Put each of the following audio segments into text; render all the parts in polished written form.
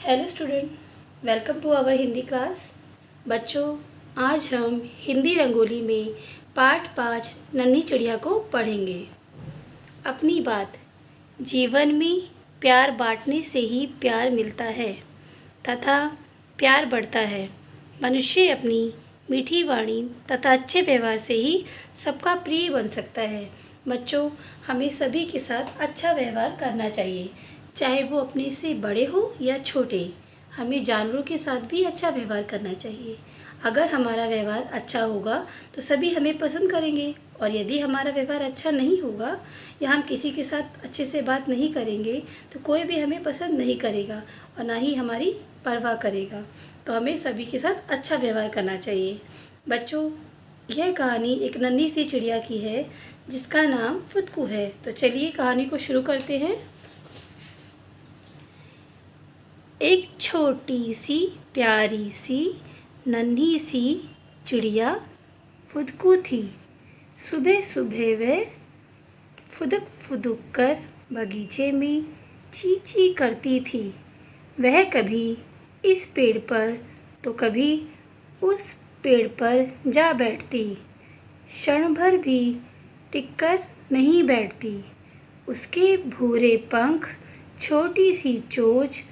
Hello student, welcome to our Hindi class. बच्चों, आज हम हिंदी रंगोली में पाठ 5 नन्ही चिड़िया को पढ़ेंगे। अपनी बात। जीवन में प्यार बांटने से ही प्यार मिलता है तथा प्यार बढ़ता है। मनुष्य अपनी मीठी वाणी तथा अच्छे व्यवहार से ही सबका प्रिय बन सकता है। बच्चों, हमें सभी के साथ अच्छा व्यवहार करना चाहिए, चाहे वो अपने से बड़े हो या छोटे। हमें जानवरों के साथ भी अच्छा व्यवहार करना चाहिए। अगर हमारा व्यवहार अच्छा होगा तो सभी हमें पसंद करेंगे, और यदि हमारा व्यवहार अच्छा नहीं होगा या हम किसी के साथ अच्छे से बात नहीं करेंगे तो कोई भी हमें पसंद नहीं करेगा और ना ही हमारी परवाह करेगा। तो हमें सभी के साथ अच्छा व्यवहार करना चाहिए। बच्चों, यह कहानी एक नन्ही सी चिड़िया की है जिसका नाम फुदकू है। तो चलिए कहानी को शुरू करते हैं। एक छोटी सी प्यारी सी नन्ही सी चिड़िया फुदकू थी। सुबह सुबह वह फुदक फुदक कर बगीचे में ची ची करती थी। वह कभी इस पेड़ पर तो कभी उस पेड़ पर जा बैठती। क्षण भर भी टिककर नहीं बैठती। उसके भूरे पंख, छोटी सी चोंच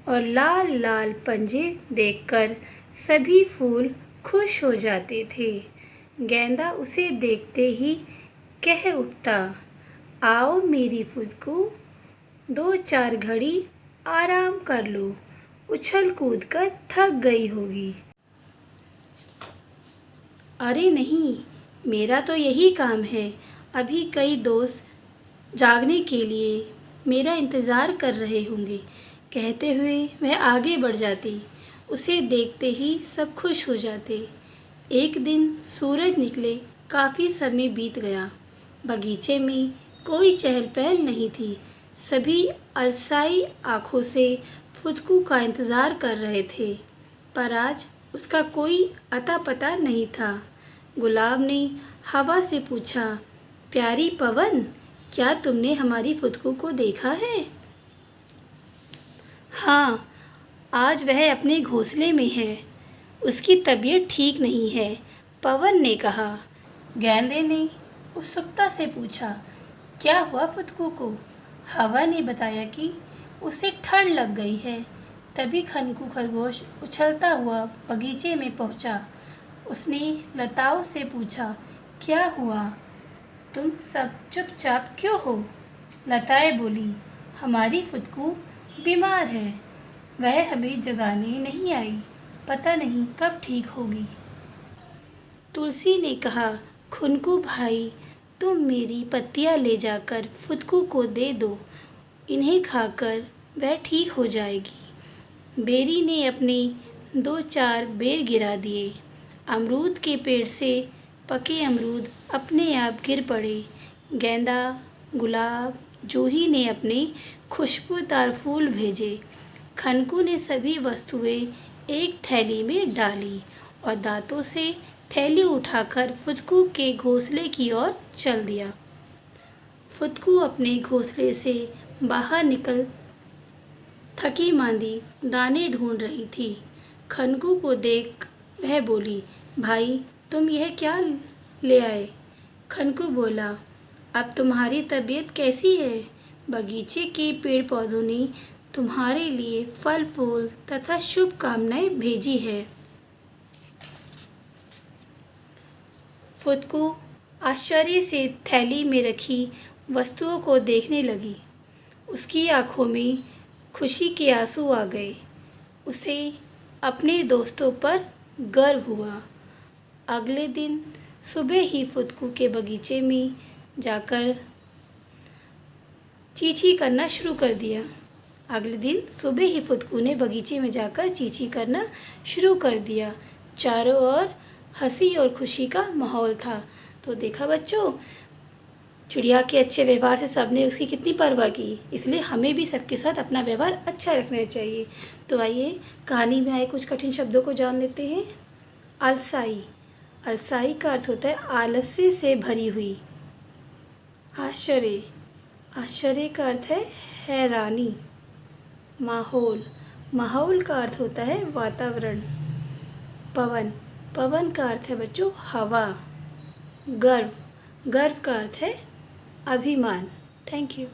और लाल लाल पंजे देखकर सभी फूल खुश हो जाते थे। गेंदा उसे देखते ही कह उठता, आओ मेरी फुदकू, 2-4 घड़ी आराम कर लो, उछल कूद कर थक गई होगी। अरे नहीं, मेरा तो यही काम है। अभी कई दोस्त जागने के लिए मेरा इंतज़ार कर रहे होंगे, कहते हुए वह आगे बढ़ जाती। उसे देखते ही सब खुश हो जाते। एक दिन सूरज निकले काफ़ी समय बीत गया। बगीचे में कोई चहल पहल नहीं थी। सभी अलसाई आँखों से फुदकू का इंतज़ार कर रहे थे, पर आज उसका कोई अता पता नहीं था। गुलाब ने हवा से पूछा, प्यारी पवन, क्या तुमने हमारी फुदकू को देखा है? हाँ, आज वह अपने घोंसले में है। उसकी तबीयत ठीक नहीं है, पवन ने कहा। गेंदे ने उत्सुकता से पूछा, क्या हुआ फुदकू को? हवा ने बताया कि उसे ठंड लग गई है। तभी खनकू खरगोश उछलता हुआ बगीचे में पहुंचा। उसने लताओं से पूछा, क्या हुआ? तुम सब चुपचाप क्यों हो? लताएं बोली, हमारी फुदकू बीमार है। वह हमें जगाने नहीं आई, पता नहीं कब ठीक होगी। तुलसी ने कहा, खुनकू भाई, तुम मेरी पत्तियां ले जाकर फुदकू को दे दो, इन्हें खाकर वह ठीक हो जाएगी। बेरी ने अपने 2-4 बेर गिरा दिए। अमरूद के पेड़ से पके अमरूद अपने आप गिर पड़े। गेंदा, गुलाब, जूही ने अपने खुशबूदार फूल भेजे। खनकू ने सभी वस्तुएं एक थैली में डाली और दांतों से थैली उठाकर फुदकू के घोंसले की ओर चल दिया। फुदकू अपने घोंसले से बाहर निकल थकी मांदी दाने ढूंढ रही थी। खनकू को देख वह बोली, भाई, तुम यह क्या ले आए? खनकू बोला, अब तुम्हारी तबीयत कैसी है? बगीचे के पेड़ पौधों ने तुम्हारे लिए फल फूल तथा शुभकामनाएं भेजी है। फुदकू आश्चर्य से थैली में रखी वस्तुओं को देखने लगी। उसकी आंखों में खुशी के आंसू आ गए। उसे अपने दोस्तों पर गर्व हुआ। अगले दिन सुबह ही फुदकू के बगीचे में जाकर चींची करना शुरू कर दिया। अगले दिन सुबह ही फुदकू ने बगीचे में जाकर चींची करना शुरू कर दिया। चारों ओर हंसी और खुशी का माहौल था। तो देखा बच्चों, चिड़िया के अच्छे व्यवहार से सबने उसकी कितनी परवाह की। इसलिए हमें भी सबके साथ अपना व्यवहार अच्छा रखना चाहिए। तो आइए कहानी में आए कुछ कठिन शब्दों को जान लेते हैं। अलसाई। अलसाई का अर्थ होता है आलस्य से भरी हुई। आश्चर्य। आश्चर्य का अर्थ है हैरानी। माहौल। माहौल का अर्थ होता है वातावरण। पवन, पवन का अर्थ है बच्चों हवा। गर्व, गर्व का अर्थ है अभिमान। Thank you.